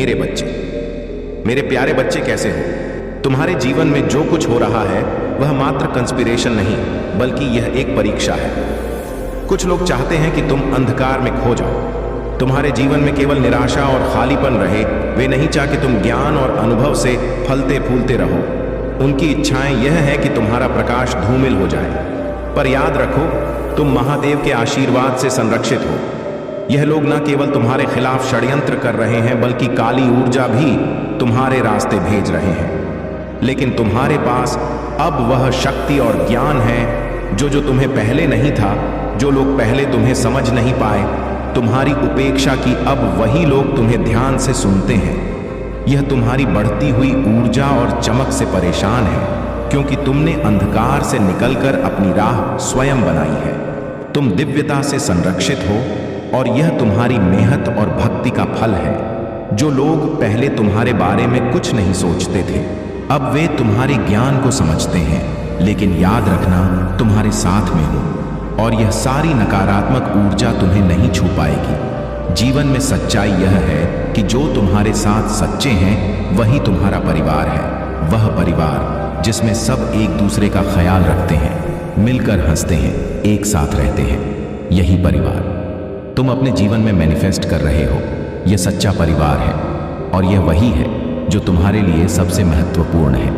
मेरे बच्चे, मेरे प्यारे बच्चे कैसे हो? तुम्हारे जीवन में जो कुछ हो रहा है वह मात्र कंस्पिरेशन नहीं, बल्कि यह एक परीक्षा है। कुछ लोग चाहते हैं कि तुम अंधकार में खो जाओ, तुम्हारे जीवन में केवल निराशा और खालीपन रहे। वे नहीं चाहते तुम ज्ञान और अनुभव से फलते फूलते रहो। उनकी इच्छाएं यह है कि तुम्हारा प्रकाश धूमिल हो जाए। पर याद रखो, तुम महादेव के आशीर्वाद से संरक्षित हो। यह लोग न केवल तुम्हारे खिलाफ षड्यंत्र कर रहे हैं, बल्कि काली ऊर्जा भी तुम्हारे रास्ते भेज रहे हैं। लेकिन तुम्हारे पास अब वह शक्ति और ज्ञान है जो तुम्हें पहले नहीं था। जो लोग पहले तुम्हें समझ नहीं पाए, तुम्हारी उपेक्षा की, अब वही लोग तुम्हें ध्यान से सुनते हैं। यह तुम्हारी बढ़ती हुई ऊर्जा और चमक से परेशान है, क्योंकि तुमने अंधकार से निकलकर अपनी राह स्वयं बनाई है। तुम दिव्यता से संरक्षित हो और यह तुम्हारी मेहनत और भक्ति का फल है। जो लोग पहले तुम्हारे बारे में कुछ नहीं सोचते थे, अब वे तुम्हारे ज्ञान को समझते हैं। लेकिन याद रखना, तुम्हारे साथ में हूं और यह सारी नकारात्मक ऊर्जा तुम्हें नहीं छू पाएगी। जीवन में सच्चाई यह है कि जो तुम्हारे साथ सच्चे हैं वही तुम्हारा परिवार है। वह परिवार जिसमें सब एक दूसरे का ख्याल रखते हैं, मिलकर हंसते हैं, एक साथ रहते हैं। यही परिवार तुम अपने जीवन में मैनिफेस्ट कर रहे हो। यह सच्चा परिवार है और यह वही है जो तुम्हारे लिए सबसे महत्वपूर्ण है।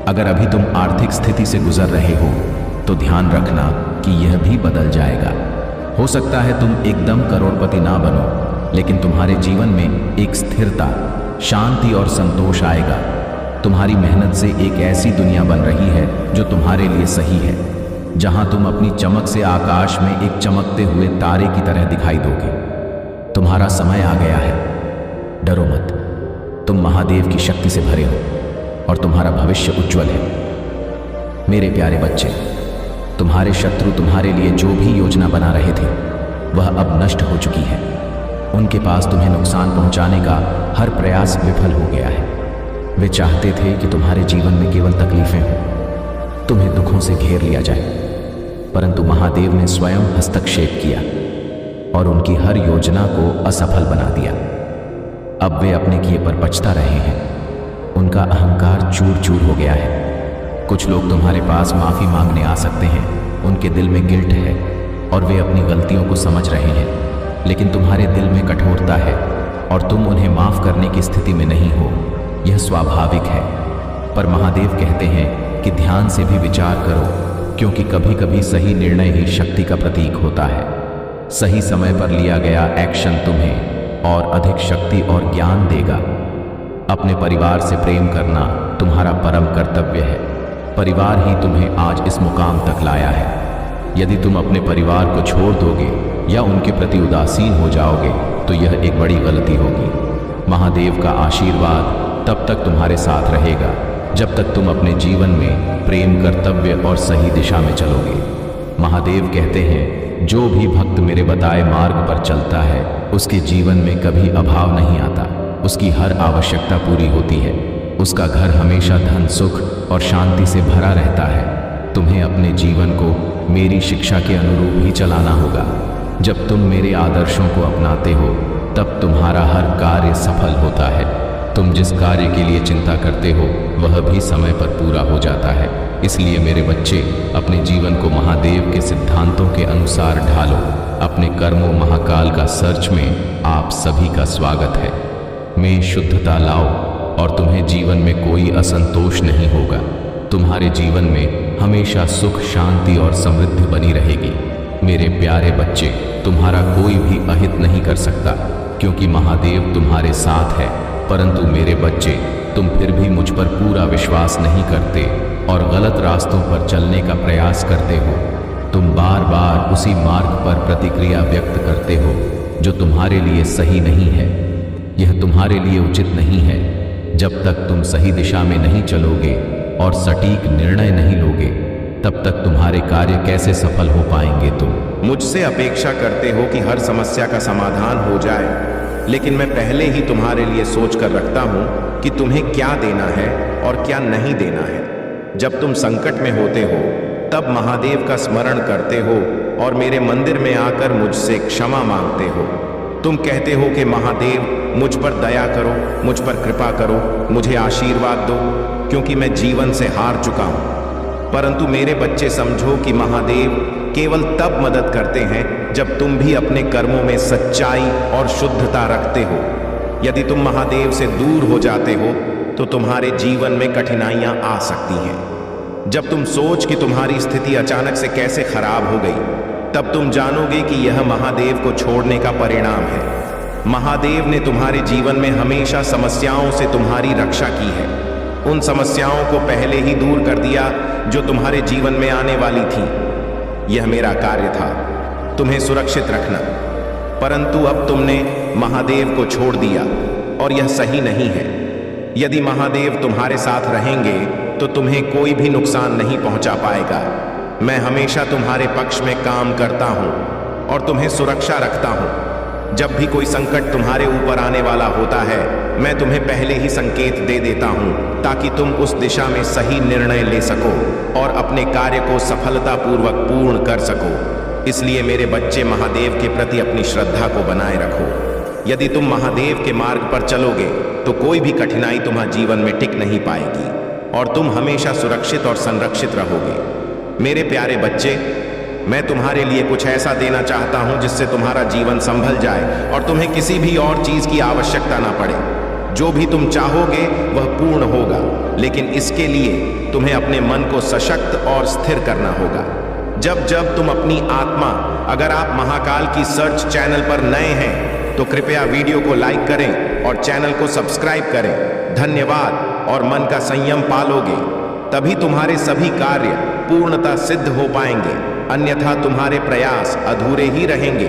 अगर अभी तुम आर्थिक स्थिति से गुजर रहे हो तो ध्यान रखना कि यह भी बदल जाएगा। हो सकता है तुम एकदम करोड़पति ना बनो, लेकिन तुम्हारे जीवन में एक स्थिरता, शांति और संतोष आएगा। तुम्हारी मेहनत से एक ऐसी दुनिया बन रही है जो तुम्हारे लिए सही है, जहां तुम अपनी चमक से आकाश में एक चमकते हुए तारे की तरह दिखाई दोगे। तुम्हारा समय आ गया है। डरो मत, तुम महादेव की शक्ति से भरे हो और तुम्हारा भविष्य उज्जवल है। मेरे प्यारे बच्चे, तुम्हारे शत्रु तुम्हारे लिए जो भी योजना बना रहे थे वह अब नष्ट हो चुकी है। उनके पास तुम्हें नुकसान पहुंचाने का हर प्रयास विफल हो गया है। वे चाहते थे कि तुम्हारे जीवन में केवल तकलीफें हों, तुम्हें दुखों से घेर लिया जाए, परंतु महादेव ने स्वयं हस्तक्षेप किया और उनकी हर योजना को असफल बना दिया। अब वे अपने किए पर पछता रहे हैं। उनका अहंकार चूर चूर हो गया है। कुछ लोग तुम्हारे पास माफी मांगने आ सकते हैं। उनके दिल में गिल्ट है और वे अपनी गलतियों को समझ रहे हैं, लेकिन तुम्हारे दिल में कठोरता है और तुम उन्हें माफ करने की स्थिति में नहीं हो। यह स्वाभाविक है, पर महादेव कहते हैं कि ध्यान से भी विचार करो, क्योंकि कभी कभी सही निर्णय ही शक्ति का प्रतीक होता है। सही समय पर लिया गया एक्शन तुम्हें और अधिक शक्ति और ज्ञान देगा। अपने परिवार से प्रेम करना तुम्हारा परम कर्तव्य है। परिवार ही तुम्हें आज इस मुकाम तक लाया है। यदि तुम अपने परिवार को छोड़ दोगे या उनके प्रति उदासीन हो जाओगे तो यह एक बड़ी गलती होगी। महादेव का आशीर्वाद तब तक तुम्हारे साथ रहेगा जब तक तुम अपने जीवन में प्रेम, कर्तव्य और सही दिशा में चलोगे। महादेव कहते हैं, जो भी भक्त मेरे बताए मार्ग पर चलता है उसके जीवन में कभी अभाव नहीं आता। उसकी हर आवश्यकता पूरी होती है। उसका घर हमेशा धन, सुख और शांति से भरा रहता है। तुम्हें अपने जीवन को मेरी शिक्षा के अनुरूप ही चलाना होगा। जब तुम मेरे आदर्शों को अपनाते हो तब तुम्हारा हर कार्य सफल होता है। तुम जिस कार्य के लिए चिंता करते हो वह भी समय पर पूरा हो जाता है। इसलिए मेरे बच्चे, अपने जीवन को महादेव के सिद्धांतों के अनुसार ढालो। अपने कर्मों महाकाल का सर्च में आप सभी का स्वागत है। में शुद्धता लाओ और तुम्हें जीवन में कोई असंतोष नहीं होगा। तुम्हारे जीवन में हमेशा सुख, शांति और समृद्धि बनी रहेगी। मेरे प्यारे बच्चे, तुम्हारा कोई भी अहित नहीं कर सकता, क्योंकि महादेव तुम्हारे साथ है। परंतु मेरे बच्चे, तुम फिर भी मुझ पर पूरा विश्वास नहीं करते और गलत रास्तों पर चलने का प्रयास करते हो। तुम बार बार उसी मार्ग पर प्रतिक्रिया व्यक्त करते हो जो तुम्हारे लिए सही नहीं है। यह तुम्हारे लिए उचित नहीं है। जब तक तुम सही दिशा में नहीं चलोगे और सटीक निर्णय नहीं लोगे, तब तक तुम्हारे कार्य कैसे सफल हो पाएंगे। तुम मुझसे अपेक्षा करते हो कि हर समस्या का समाधान हो जाए, लेकिन मैं पहले ही तुम्हारे लिए सोच कर रखता हूं कि तुम्हें क्या देना है और क्या नहीं देना है। जब तुम संकट में होते हो तब महादेव का स्मरण करते हो और मेरे मंदिर में आकर मुझसे क्षमा मांगते हो। तुम कहते हो कि महादेव, मुझ पर दया करो, मुझ पर कृपा करो, मुझे आशीर्वाद दो, क्योंकि मैं जीवन से हार चुका हूं। परंतु मेरे बच्चे, समझो कि महादेव केवल तब मदद करते हैं जब तुम भी अपने कर्मों में सच्चाई और शुद्धता रखते हो। यदि तुम महादेव से दूर हो जाते हो तो तुम्हारे जीवन में कठिनाइयां आ सकती हैं। जब तुम सोच कि तुम्हारी स्थिति अचानक से कैसे खराब हो गई, तब तुम जानोगे कि यह महादेव को छोड़ने का परिणाम है। महादेव ने तुम्हारे जीवन में हमेशा समस्याओं से तुम्हारी रक्षा की है। उन समस्याओं को पहले ही दूर कर दिया जो तुम्हारे जीवन में आने वाली थी। यह मेरा कार्य था, तुम्हें सुरक्षित रखना। परंतु अब तुमने महादेव को छोड़ दिया और यह सही नहीं है। यदि महादेव तुम्हारे साथ रहेंगे तो तुम्हें कोई भी नुकसान नहीं पहुंचा पाएगा। मैं हमेशा तुम्हारे पक्ष में काम करता हूं और तुम्हें सुरक्षा रखता हूं। जब भी कोई संकट तुम्हारे ऊपर आने वाला होता है, मैं तुम्हें पहले ही संकेत दे देता हूं ताकि तुम उस दिशा में सही निर्णय ले सको और अपने कार्य को सफलतापूर्वक पूर्ण कर सको। इसलिए मेरे बच्चे, महादेव के प्रति अपनी श्रद्धा को बनाए रखो। यदि तुम महादेव के मार्ग पर चलोगे तो कोई भी कठिनाई तुम्हारे जीवन में टिक नहीं पाएगी और तुम हमेशा सुरक्षित और संरक्षित रहोगे। मेरे प्यारे बच्चे, मैं तुम्हारे लिए कुछ ऐसा देना चाहता हूं जिससे तुम्हारा जीवन संभल जाए और तुम्हें किसी भी और चीज की आवश्यकता ना पड़े। जो भी तुम चाहोगे वह पूर्ण होगा, लेकिन इसके लिए तुम्हें अपने मन को सशक्त और स्थिर करना होगा। जब जब तुम अपनी आत्मा, अगर आप महाकाल की सर्च चैनल पर नए हैं तो कृपया वीडियो को लाइक करें और चैनल को सब्सक्राइब करें। धन्यवाद। और मन का संयम पालोगे तभी तुम्हारे सभी कार्य पूर्णता सिद्ध हो पाएंगे, अन्यथा तुम्हारे प्रयास अधूरे ही रहेंगे।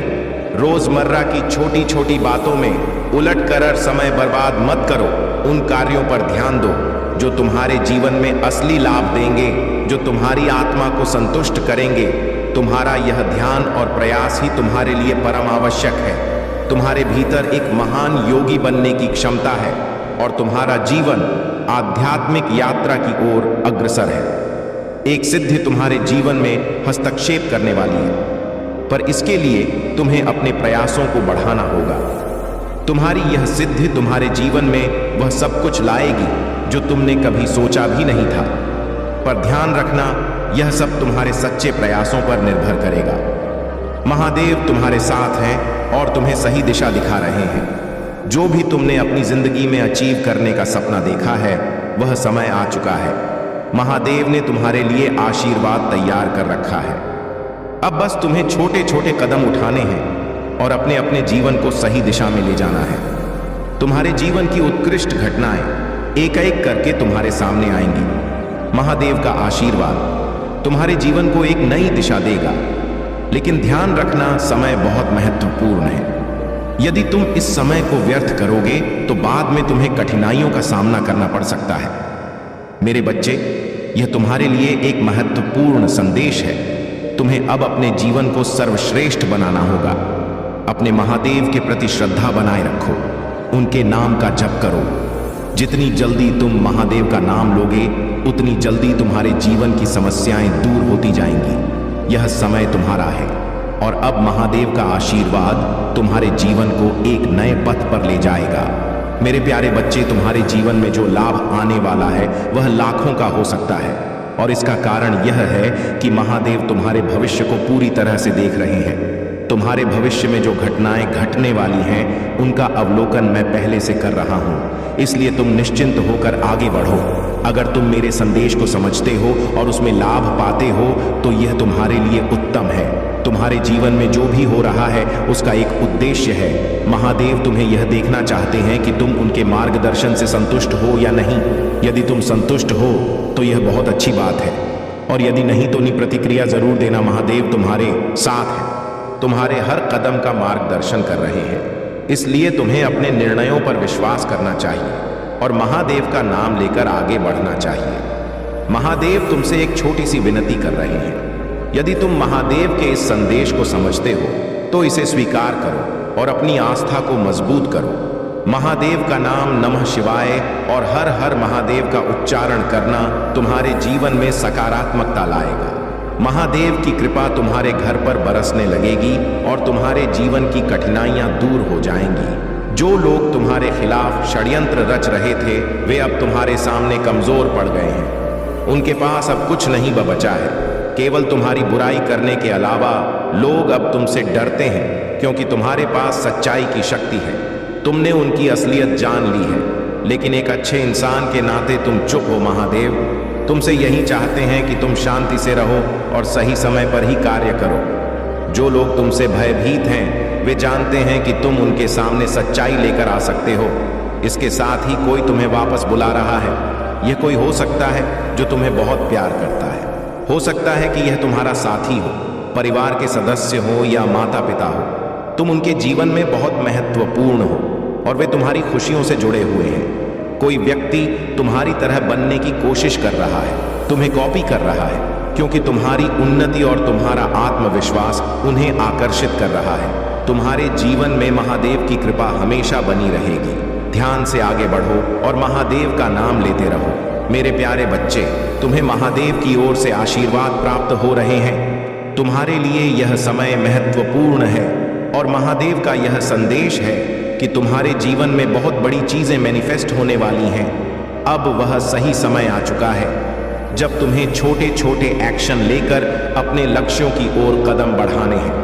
रोजमर्रा की छोटी छोटी बातों में उलट कर समय बर्बाद मत करो। उन कार्यों पर ध्यान दो जो तुम्हारे जीवन में असली लाभ देंगे, जो तुम्हारी आत्मा को संतुष्ट करेंगे। तुम्हारा यह ध्यान और प्रयास ही तुम्हारे लिए परम आवश्यक है। तुम्हारे भीतर एक महान योगी बनने की क्षमता है और तुम्हारा जीवन आध्यात्मिक यात्रा की ओर अग्रसर है। एक सिद्धि तुम्हारे जीवन में हस्तक्षेप करने वाली है, पर इसके लिए तुम्हें अपने प्रयासों को बढ़ाना होगा। तुम्हारी यह सिद्धि तुम्हारे जीवन में वह सब कुछ लाएगी जो तुमने कभी सोचा भी नहीं था। पर ध्यान रखना, यह सब तुम्हारे सच्चे प्रयासों पर निर्भर करेगा। महादेव तुम्हारे साथ हैं और तुम्हें सही दिशा दिखा रहे हैं। जो भी तुमने अपनी जिंदगी में अचीव करने का सपना देखा है, वह समय आ चुका है। महादेव ने तुम्हारे लिए आशीर्वाद तैयार कर रखा है। अब बस तुम्हें छोटे छोटे कदम उठाने हैं और अपने अपने जीवन को सही दिशा में ले जाना है। तुम्हारे जीवन की उत्कृष्ट घटनाएं एक एक करके तुम्हारे सामने आएंगी। महादेव का आशीर्वाद तुम्हारे जीवन को एक नई दिशा देगा, लेकिन ध्यान रखना, समय बहुत महत्वपूर्ण है। यदि तुम इस समय को व्यर्थ करोगे तो बाद में तुम्हें कठिनाइयों का सामना करना पड़ सकता है। मेरे बच्चे, यह तुम्हारे लिए एक महत्वपूर्ण संदेश है। तुम्हें अब अपने जीवन को सर्वश्रेष्ठ बनाना होगा। अपने महादेव के प्रति श्रद्धा बनाए रखो, उनके नाम का जप करो। जितनी जल्दी तुम महादेव का नाम लोगे, उतनी जल्दी तुम्हारे जीवन की समस्याएं दूर होती जाएंगी। यह समय तुम्हारा है और अब महादेव का आशीर्वाद तुम्हारे जीवन को एक नए पथ पर ले जाएगा। मेरे प्यारे बच्चे, तुम्हारे जीवन में जो लाभ आने वाला है वह लाखों का हो सकता है और इसका कारण यह है कि महादेव तुम्हारे भविष्य को पूरी तरह से देख रहे हैं। तुम्हारे भविष्य में जो घटनाएं घटने वाली हैं, उनका अवलोकन मैं पहले से कर रहा हूं। इसलिए तुम निश्चिंत होकर आगे बढ़ो। अगर तुम मेरे संदेश को समझते हो और उसमें लाभ पाते हो तो यह तुम्हारे लिए उत्तम है। तुम्हारे जीवन में जो भी हो रहा है उसका एक उद्देश्य है। महादेव तुम्हें यह देखना चाहते हैं कि तुम उनके मार्गदर्शन से संतुष्ट हो या नहीं। यदि तुम संतुष्ट हो तो यह बहुत अच्छी बात है, और यदि नहीं तो प्रतिक्रिया जरूर देना। महादेव तुम्हारे साथ हैं, तुम्हारे हर कदम का मार्गदर्शन कर रहे हैं। इसलिए तुम्हें अपने निर्णयों पर विश्वास करना चाहिए और महादेव का नाम लेकर आगे बढ़ना चाहिए। महादेव तुमसे एक छोटी सी विनती कर रहे हैं। यदि तुम महादेव के इस संदेश को समझते हो तो इसे स्वीकार करो और अपनी आस्था को मजबूत करो। महादेव का नाम नमः शिवाय और हर हर महादेव का उच्चारण करना तुम्हारे जीवन में सकारात्मकता लाएगा। महादेव की कृपा तुम्हारे घर पर बरसने लगेगी और तुम्हारे जीवन की कठिनाइयां दूर हो जाएंगी। जो लोग तुम्हारे खिलाफ षड्यंत्र रच रहे थे वे अब तुम्हारे सामने कमजोर पड़ गए हैं। उनके पास अब कुछ नहीं बचा है। केवल तुम्हारी बुराई करने के अलावा लोग अब तुमसे डरते हैं, क्योंकि तुम्हारे पास सच्चाई की शक्ति है। तुमने उनकी असलियत जान ली है, लेकिन एक अच्छे इंसान के नाते तुम चुप हो महादेव। तुमसे यही चाहते हैं कि तुम शांति से रहो और सही समय पर ही कार्य करो। जो लोग तुमसे भयभीत हैं वे जानते हैं कि तुम उनके सामने सच्चाई लेकर आ सकते हो। इसके साथ ही कोई तुम्हें वापस बुला रहा है। यह कोई हो सकता है जो तुम्हें बहुत प्यार करता है। हो सकता है कि यह तुम्हारा साथी हो, परिवार के सदस्य हो या माता पिता हो। तुम उनके जीवन में बहुत महत्वपूर्ण हो और वे तुम्हारी खुशियों से जुड़े हुए हैं। कोई व्यक्ति तुम्हारी तरह बनने की कोशिश कर रहा है, तुम्हें कॉपी कर रहा है, क्योंकि तुम्हारी उन्नति और तुम्हारा आत्मविश्वास उन्हें आकर्षित कर रहा है। तुम्हारे जीवन में महादेव की कृपा हमेशा बनी रहेगी। ध्यान से आगे बढ़ो और महादेव का नाम लेते रहो। मेरे प्यारे बच्चे, तुम्हें महादेव की ओर से आशीर्वाद प्राप्त हो रहे हैं। तुम्हारे लिए यह समय महत्वपूर्ण है और महादेव का यह संदेश है कि तुम्हारे जीवन में बहुत बड़ी चीजें मैनिफेस्ट होने वाली हैं। अब वह सही समय आ चुका है जब तुम्हें छोटे छोटे एक्शन लेकर अपने लक्ष्यों की ओर कदम बढ़ाने हैं।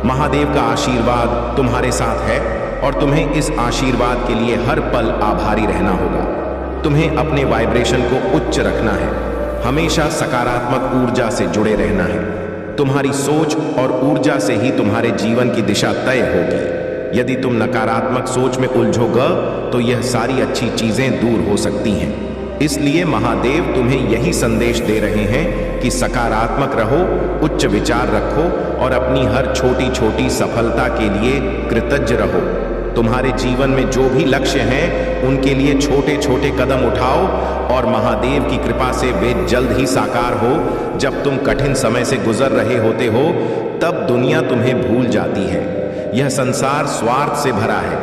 महादेव का आशीर्वाद तुम्हारे साथ है और तुम्हें इस आशीर्वाद के लिए हर पल आभारी रहना होगा। तुम्हें अपने वाइब्रेशन को उच्च रखना है, हमेशा सकारात्मक ऊर्जा से जुड़े रहना है। तुम्हारी सोच और ऊर्जा से ही तुम्हारे जीवन की दिशा तय होगी। यदि तुम नकारात्मक सोच में उलझोगे तो यह सारी अच्छी चीजें दूर हो सकती हैं। इसलिए महादेव तुम्हें यही संदेश दे रहे हैं कि सकारात्मक रहो, उच्च विचार रखो और अपनी हर छोटी छोटी सफलता के लिए कृतज्ञ रहो। तुम्हारे जीवन में जो भी लक्ष्य हैं उनके लिए छोटे छोटे कदम उठाओ और महादेव की कृपा से वे जल्द ही साकार हो। जब तुम कठिन समय से गुजर रहे होते हो तब दुनिया तुम्हें भूल जाती है। यह संसार स्वार्थ से भरा है।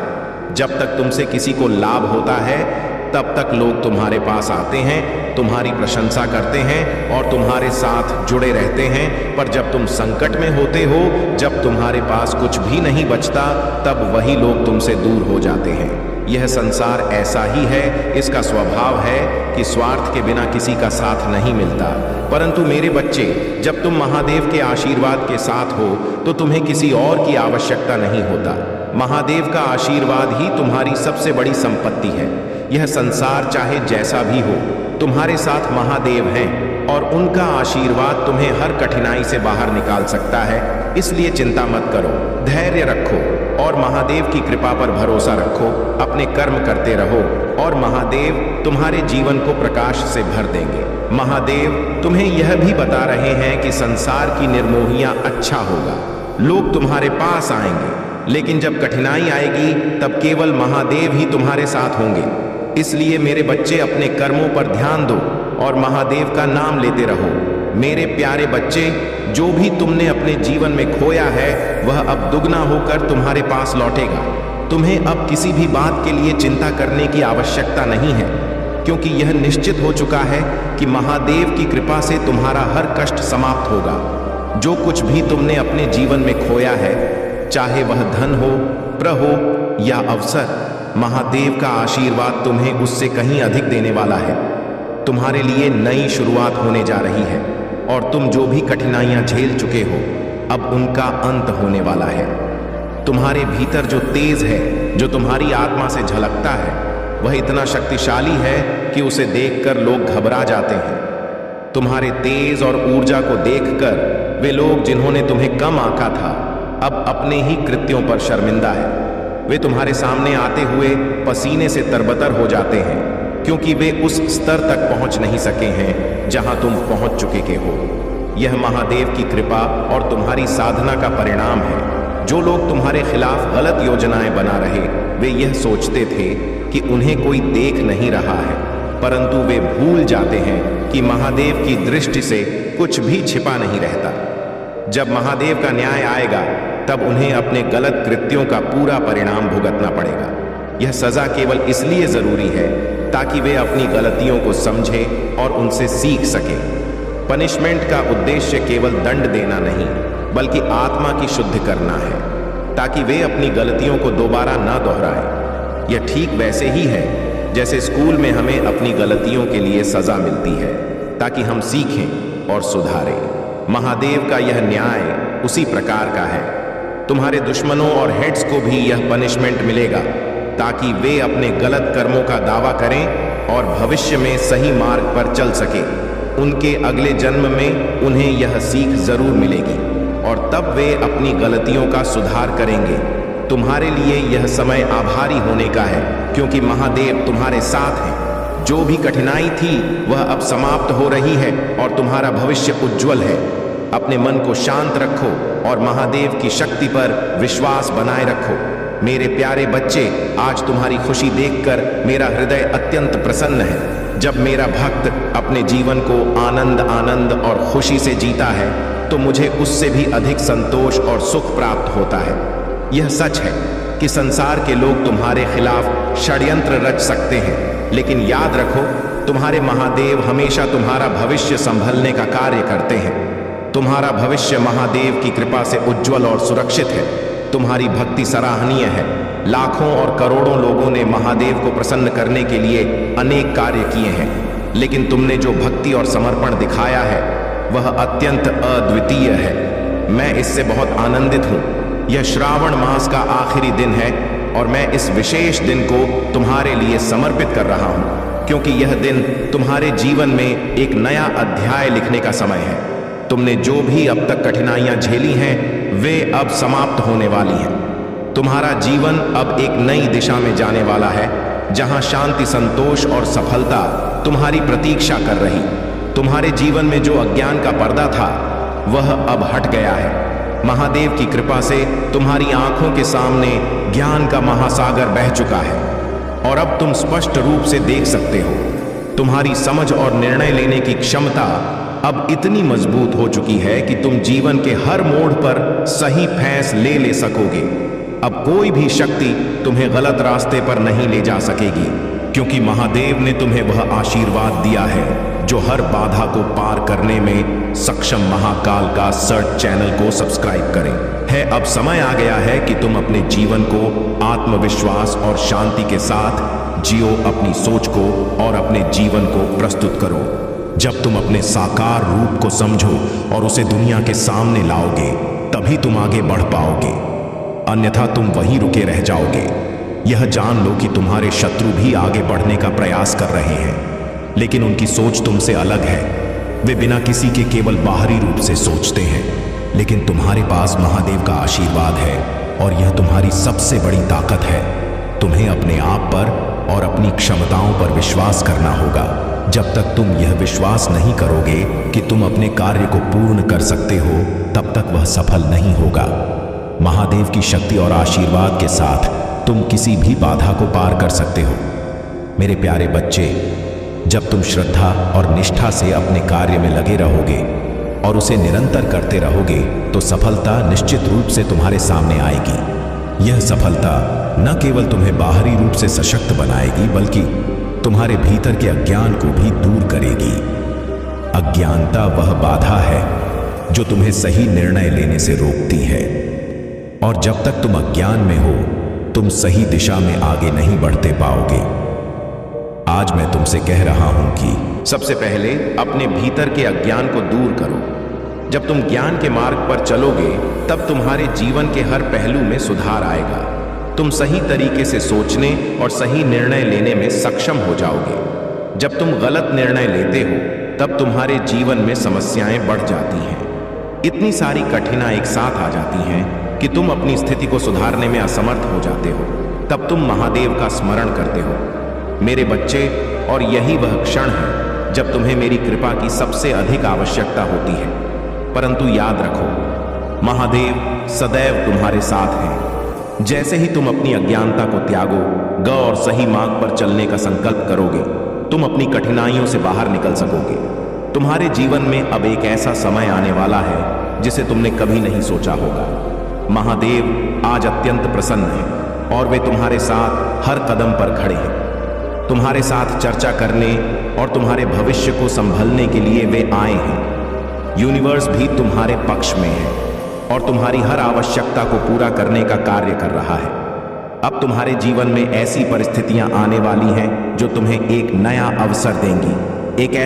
जब तक तुमसे किसी को लाभ होता है तब तक लोग तुम्हारे पास आते हैं, तुम्हारी प्रशंसा करते हैं और तुम्हारे साथ जुड़े रहते हैं। पर जब तुम संकट में होते हो, जब तुम्हारे पास कुछ भी नहीं बचता, तब वही लोग तुमसे दूर हो जाते हैं। यह संसार ऐसा ही है। इसका स्वभाव है कि स्वार्थ के बिना किसी का साथ नहीं मिलता। परंतु मेरे बच्चे, जब तुम महादेव के आशीर्वाद के साथ हो तो तुम्हें किसी और की आवश्यकता नहीं होता। महादेव का आशीर्वाद ही तुम्हारी सबसे बड़ी संपत्ति है। यह संसार चाहे जैसा भी हो, तुम्हारे साथ महादेव हैं और उनका आशीर्वाद तुम्हें हर कठिनाई से बाहर निकाल सकता है। इसलिए चिंता मत करो, धैर्य रखो और महादेव की कृपा पर भरोसा रखो। अपने कर्म करते रहो और महादेव तुम्हारे जीवन को प्रकाश से भर देंगे। महादेव तुम्हें यह भी बता रहे हैं कि संसार की निर्मोहियां अच्छा होगा। लोग तुम्हारे पास आएंगे, लेकिन जब कठिनाई आएगी तब केवल महादेव ही तुम्हारे साथ होंगे। इसलिए मेरे बच्चे, अपने कर्मों पर ध्यान दो और महादेव का नाम लेते रहो। मेरे प्यारे बच्चे, जो भी तुमने अपने जीवन में खोया है वह अब दुगना होकर तुम्हारे पास लौटेगा। तुम्हें अब किसी भी बात के लिए चिंता करने की आवश्यकता नहीं है, क्योंकि यह निश्चित हो चुका है कि महादेव की कृपा से तुम्हारा हर कष्ट समाप्त होगा। जो कुछ भी तुमने अपने जीवन में खोया है, चाहे वह धन हो, प्र हो या अवसर, महादेव का आशीर्वाद तुम्हें उससे कहीं अधिक देने वाला है। तुम्हारे लिए नई शुरुआत होने जा रही है और तुम जो भी कठिनाइयां झेल चुके हो अब उनका अंत होने वाला है। तुम्हारे भीतर जो तेज है, जो तुम्हारी आत्मा से झलकता है, वह इतना शक्तिशाली है कि उसे देखकर लोग घबरा जाते हैं। तुम्हारे तेज और ऊर्जा को देखकर वे लोग जिन्होंने तुम्हें कम आंका था अब अपने ही कृत्यों पर शर्मिंदा है। वे तुम्हारे सामने आते हुए पसीने से तरबतर हो जाते हैं, क्योंकि वे उस स्तर तक पहुंच नहीं सके हैं जहां तुम पहुंच चुके के हो। यह महादेव की कृपा और तुम्हारी साधना का परिणाम है। जो लोग तुम्हारे खिलाफ गलत योजनाएं बना रहे, वे यह सोचते थे कि उन्हें कोई देख नहीं रहा है, परंतु वे भूल जाते हैं कि महादेव की दृष्टि से कुछ भी छिपा नहीं रहता। जब महादेव का न्याय आएगा तब उन्हें अपने गलत कृत्यों का पूरा परिणाम भुगतना पड़ेगा। यह सजा केवल इसलिए जरूरी है ताकि वे अपनी गलतियों को समझें और उनसे सीख सकें। पनिशमेंट का उद्देश्य केवल दंड देना नहीं, बल्कि आत्मा की शुद्ध करना है, ताकि वे अपनी गलतियों को दोबारा ना दोहराएं। यह ठीक वैसे ही है जैसे स्कूल में हमें अपनी गलतियों के लिए सजा मिलती है ताकि हम सीखें और सुधारें। महादेव का यह न्याय उसी प्रकार का है। तुम्हारे दुश्मनों और हेड्स को भी यह पनिशमेंट मिलेगा ताकि वे अपने गलत कर्मों का दावा करें और भविष्य में सही मार्ग पर चल सके। उनके अगले जन्म में उन्हें यह सीख जरूर मिलेगी और तब वे अपनी गलतियों का सुधार करेंगे। तुम्हारे लिए यह समय आभारी होने का है क्योंकि महादेव तुम्हारे साथ हैं। जो भी कठिनाई थी वह अब समाप्त हो रही है और तुम्हारा भविष्य उज्जवल है। अपने मन को शांत रखो और महादेव की शक्ति पर विश्वास बनाए रखो। मेरे प्यारे बच्चे, आज तुम्हारी खुशी देखकर मेरा हृदय अत्यंत प्रसन्न है। जब मेरा भक्त अपने जीवन को आनंद और खुशी से जीता है तो मुझे उससे भी अधिक संतोष और सुख प्राप्त होता है। यह सच है कि संसार के लोग तुम्हारे खिलाफ षड्यंत्र रच सकते हैं, लेकिन याद रखो, तुम्हारे महादेव हमेशा तुम्हारा भविष्य संभलने का कार्य करते हैं। तुम्हारा भविष्य महादेव की कृपा से उज्जवल और सुरक्षित है। तुम्हारी भक्ति सराहनीय है। लाखों और करोड़ों लोगों ने महादेव को प्रसन्न करने के लिए अनेक कार्य किए हैं, लेकिन तुमने जो भक्ति और समर्पण दिखाया है वह अत्यंत अद्वितीय है। मैं इससे बहुत आनंदित हूँ। यह श्रावण मास का आखिरी दिन है और मैं इस विशेष दिन को तुम्हारे लिए समर्पित कर रहा हूँ क्योंकि यह दिन तुम्हारे जीवन में एक नया अध्याय लिखने का समय है। तुमने जो भी अब तक कठिनाइयां झेली हैं वे अब समाप्त होने वाली हैं। तुम्हारा जीवन अब एक नई दिशा में जाने वाला है जहां शांति, संतोष और सफलता तुम्हारी प्रतीक्षा कर रही। तुम्हारे जीवन में जो अज्ञान का पर्दा था वह अब हट गया है। महादेव की कृपा से तुम्हारी आंखों के सामने ज्ञान का महासागर बह चुका है और अब तुम स्पष्ट रूप से देख सकते हो। तुम्हारी समझ और निर्णय लेने की क्षमता अब इतनी मजबूत हो चुकी है कि तुम जीवन के हर मोड़ पर सही फैसले ले सकोगे। अब कोई भी शक्ति तुम्हें गलत रास्ते पर नहीं ले जा सकेगी क्योंकि महादेव ने तुम्हें वह आशीर्वाद दिया है जो हर बाधा को पार करने में सक्षम। महाकाल का सर्च चैनल को सब्सक्राइब करें। अब समय आ गया है कि तुम अपने जीवन को आत्मविश्वास और शांति के साथ जियो। अपनी सोच को और अपने जीवन को प्रस्तुत करो। जब तुम अपने साकार रूप को समझो और उसे दुनिया के सामने लाओगे तभी तुम आगे बढ़ पाओगे, अन्यथा तुम वहीं रुके रह जाओगे। यह जान लो कि तुम्हारे शत्रु भी आगे बढ़ने का प्रयास कर रहे हैं, लेकिन उनकी सोच तुमसे अलग है। वे बिना किसी के केवल बाहरी रूप से सोचते हैं, लेकिन तुम्हारे पास महादेव का आशीर्वाद है और यह तुम्हारी सबसे बड़ी ताकत है। तुम्हें अपने आप पर और अपनी क्षमताओं पर विश्वास करना होगा। जब तक तुम यह विश्वास नहीं करोगे कि तुम अपने कार्य को पूर्ण कर सकते हो, तब तक वह सफल नहीं होगा। महादेव की शक्ति और आशीर्वाद के साथ तुम किसी भी बाधा को पार कर सकते हो। मेरे प्यारे बच्चे, जब तुम श्रद्धा और निष्ठा से अपने कार्य में लगे रहोगे और उसे निरंतर करते रहोगे तो सफलता निश्चित रूप से तुम्हारे सामने आएगी। यह सफलता न केवल तुम्हें बाहरी रूप से सशक्त बनाएगी बल्कि तुम्हारे भीतर के अज्ञान को भी दूर करेगी। अज्ञानता वह बाधा है जो तुम्हें सही निर्णय लेने से रोकती है, और जब तक तुम अज्ञान में हो तुम सही दिशा में आगे नहीं बढ़ते पाओगे। आज मैं तुमसे कह रहा हूं कि सबसे पहले अपने भीतर के अज्ञान को दूर करो। जब तुम ज्ञान के मार्ग पर चलोगे तब तुम्हारे जीवन के हर पहलू में सुधार आएगा। तुम सही तरीके से सोचने और सही निर्णय लेने में सक्षम हो जाओगे। जब तुम गलत निर्णय लेते हो तब तुम्हारे जीवन में समस्याएं बढ़ जाती हैं। इतनी सारी कठिनाइयां एक साथ आ जाती हैं कि तुम अपनी स्थिति को सुधारने में असमर्थ हो जाते हो। तब तुम महादेव का स्मरण करते हो, मेरे बच्चे, और यही वह क्षण है जब तुम्हें मेरी कृपा की सबसे अधिक आवश्यकता होती है। परंतु याद रखो, महादेव सदैव तुम्हारे साथ हैं। जैसे ही तुम अपनी अज्ञानता को त्यागो और सही मार्ग पर चलने का संकल्प करोगे, तुम अपनी कठिनाइयों से बाहर निकल सकोगे। तुम्हारे जीवन में अब एक ऐसा समय आने वाला है जिसे तुमने कभी नहीं सोचा होगा। महादेव आज अत्यंत प्रसन्न है और वे तुम्हारे साथ हर कदम पर खड़े हैं। तुम्हारे साथ चर्चा करने और तुम्हारे भविष्य को संभलने के लिए वे आए हैं। यूनिवर्स भी तुम्हारे पक्ष में है और तुम्हारी हर आवश्यकता को पूरा करने का कार्य कर रहा है। अब तुम्हारे जीवन में ऐसी परिस्थितियां आने वाली हैं जो तुम्हें एक नया अवसर देंगी, एक